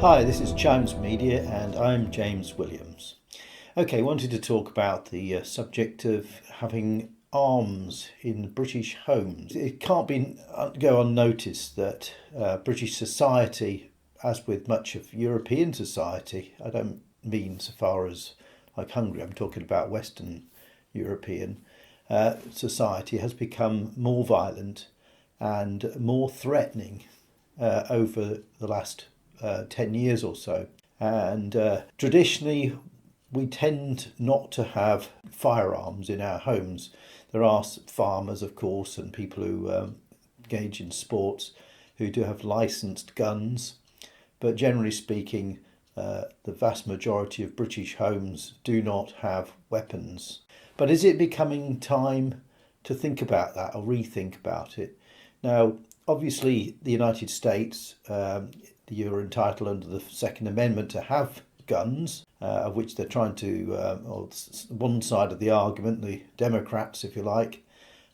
Hi, this is Chimes Media and I'm James Williams. Okay, wanted to talk about the subject of having arms in British homes. It can't go unnoticed that British society, as with much of European society, I don't mean so far as like Hungary, I'm talking about Western European society, has become more violent and more threatening over the last 10 years or so. And traditionally, we tend not to have firearms in our homes. There are farmers, of course, and people who engage in sports who do have licensed guns. But generally speaking, the vast majority of British homes do not have weapons. But is it becoming time to think about that or rethink about it? Now, obviously, the United States, you're entitled under the Second Amendment to have guns, of which they're trying to, or one side of the argument, the Democrats, if you like,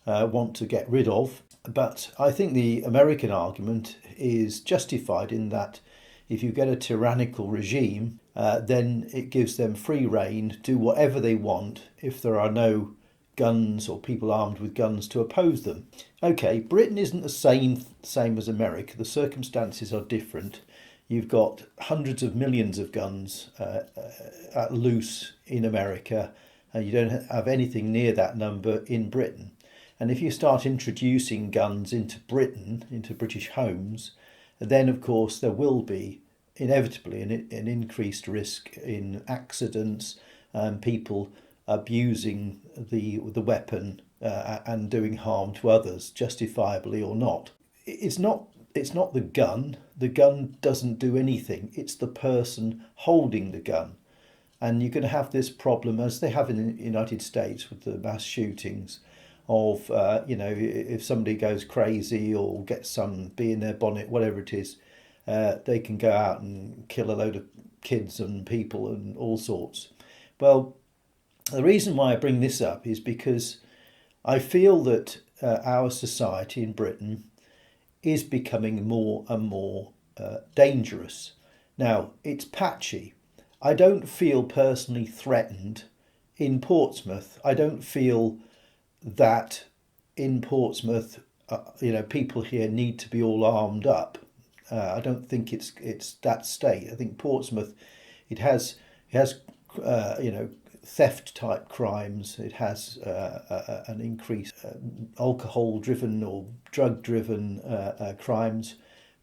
want to get rid of. But I think the American argument is justified in that if you get a tyrannical regime, then it gives them free rein to do whatever they want if there are no guns or people armed with guns to oppose them. Okay, Britain isn't the same as America. The circumstances are different. You've got hundreds of millions of guns loose in America, and you don't have anything near that number in Britain. And if you start introducing guns into Britain, into British homes, then of course there will be inevitably an increased risk in accidents and people abusing the weapon and doing harm to others, justifiably or not. It's not the gun. The gun doesn't do anything. It's the person holding the gun. And you're going to have this problem, as they have in the United States with the mass shootings, of if somebody goes crazy or gets some bee in their bonnet, whatever it is, they can go out and kill a load of kids and people and all sorts. Well, the reason why I bring this up is because I feel that our society in Britain is becoming more and more dangerous. Now, it's patchy. I don't feel personally threatened in Portsmouth. I don't feel that in Portsmouth, people here need to be all armed up. I don't think it's that state. I think Portsmouth, it has theft type crimes. It has an increase alcohol driven or drug driven crimes,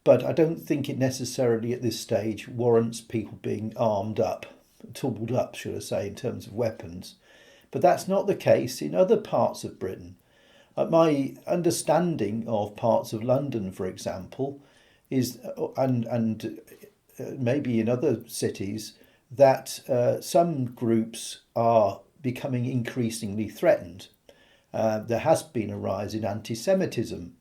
but I don't think it necessarily at this stage warrants people being armed up, tooled up, should I say, in terms of weapons. But that's not the case in other parts of Britain. My understanding of parts of London, for example, is and maybe in other cities, that some groups are becoming increasingly threatened. There has been a rise in anti-Semitism.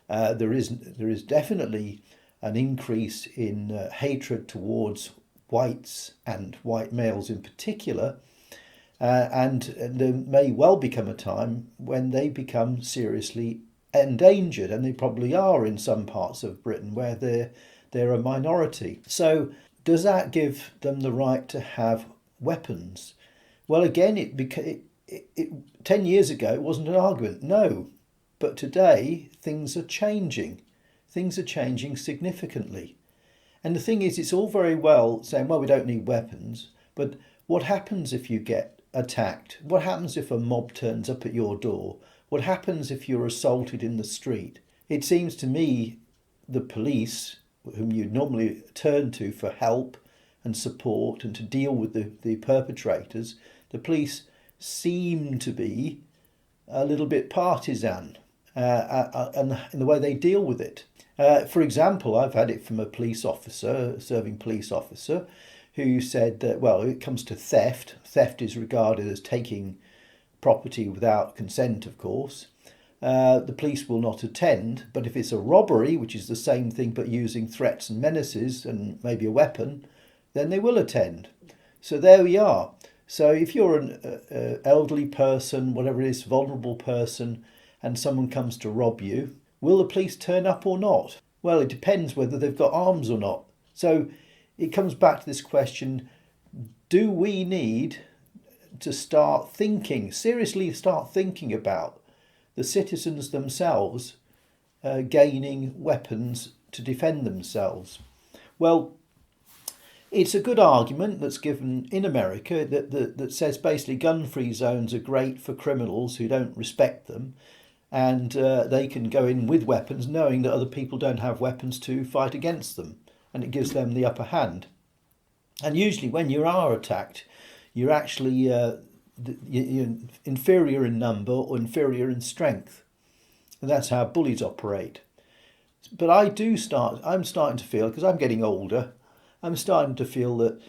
There is definitely an increase in hatred towards whites and white males in particular. And there may well become a time when they become seriously endangered, and they probably are in some parts of Britain where they're a minority. So does that give them the right to have weapons? Well, again, 10 years ago it wasn't an argument, no. But today things are changing. Things are changing significantly. And the thing is, it's all very well saying, well, we don't need weapons, but what happens if you get attacked? What happens if a mob turns up at your door? What happens if you're assaulted in the street? It seems to me the police, whom you normally turn to for help and support and to deal with the perpetrators, the police seem to be a little bit partisan and in the way they deal with it. For example, I've had it from a serving police officer, who said that, well, it comes to theft is regarded as taking property without consent, of course. The police will not attend, but if it's a robbery, which is the same thing but using threats and menaces and maybe a weapon, then they will attend. So there we are. So if you're an elderly person, whatever it is, vulnerable person, and someone comes to rob you, will the police turn up or not? Well, it depends whether they've got arms or not. So it comes back to this question: do we need to seriously start thinking about the citizens themselves gaining weapons to defend themselves? Well, it's a good argument that's given in America that says basically gun-free zones are great for criminals who don't respect them, and they can go in with weapons knowing that other people don't have weapons to fight against them, and it gives them the upper hand. And usually when you are attacked, you're actually you're inferior in number or inferior in strength. And that's how bullies operate. But I'm starting to feel, because I'm getting older, I'm starting to feel that,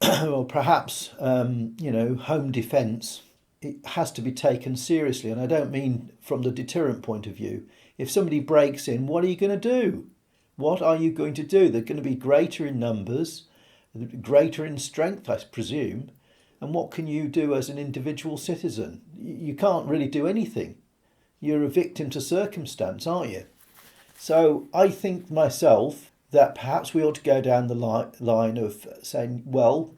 well, perhaps, home defence, it has to be taken seriously. And I don't mean from the deterrent point of view. If somebody breaks in, what are you going to do? What are you going to do? They're going to be greater in numbers, greater in strength, I presume. And what can you do as an individual citizen? You can't really do anything. You're a victim to circumstance, aren't you? So I think myself that perhaps we ought to go down the line of saying, well,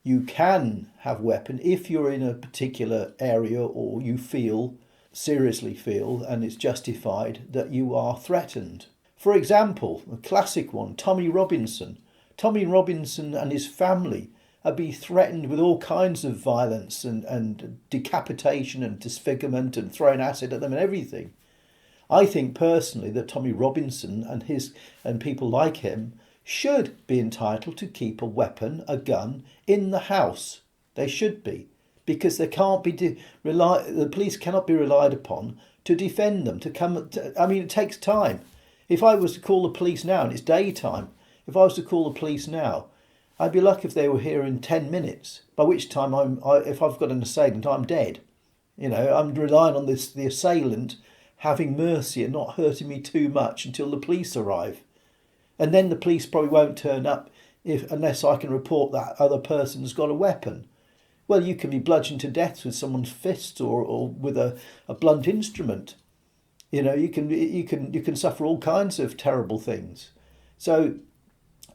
you can have a weapon if you're in a particular area or you seriously feel, and it's justified, that you are threatened. For example, a classic one, Tommy Robinson. Tommy Robinson and his family have been threatened with all kinds of violence and decapitation and disfigurement and throwing acid at them and everything. I think personally that Tommy Robinson and people like him should be entitled to keep a weapon, a gun, in the house. They should be, because they can't be the police cannot be relied upon to defend them. It takes time. If I was to call the police now, and it's daytime, if I was to call the police now, I'd be lucky if they were here in 10 minutes. By which time, if I've got an assailant, I'm dead. I'm relying on the assailant having mercy and not hurting me too much until the police arrive. And then the police probably won't turn up unless I can report that other person's got a weapon. Well, you can be bludgeoned to death with someone's fist or with a blunt instrument. You can suffer all kinds of terrible things. So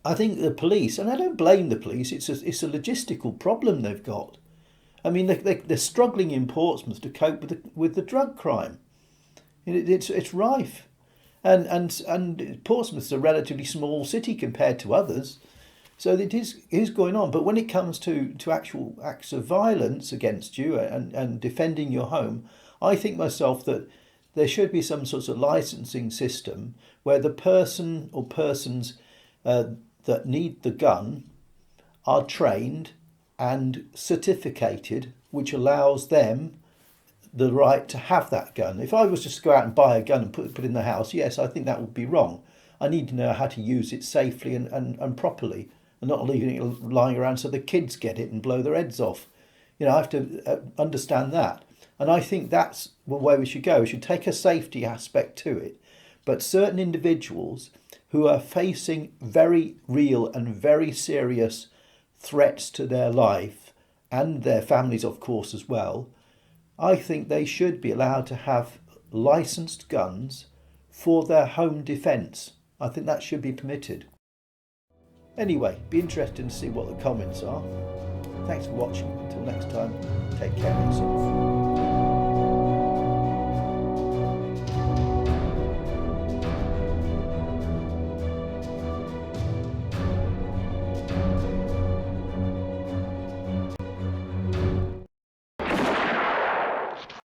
I think the police, and I don't blame the police, it's a logistical problem they've got. I mean, they're struggling in Portsmouth to cope with the drug crime. It's rife, and Portsmouth's a relatively small city compared to others, so it is going on. But when it comes to actual acts of violence against you and defending your home, I think myself that there should be some sort of licensing system where the person or persons that need the gun are trained and certificated, which allows them the right to have that gun. If I was just to go out and buy a gun and put it in the house, yes, I think that would be wrong. I need to know how to use it safely and properly, and not leaving it lying around so the kids get it and blow their heads off. I have to understand that. And I think that's the way we should go. We should take a safety aspect to it. But certain individuals who are facing very real and very serious threats to their life and their families, of course, as well, I think they should be allowed to have licensed guns for their home defence. I think that should be permitted. Anyway, be interested to see what the comments are. Thanks for watching. Until next time, take care of yourself.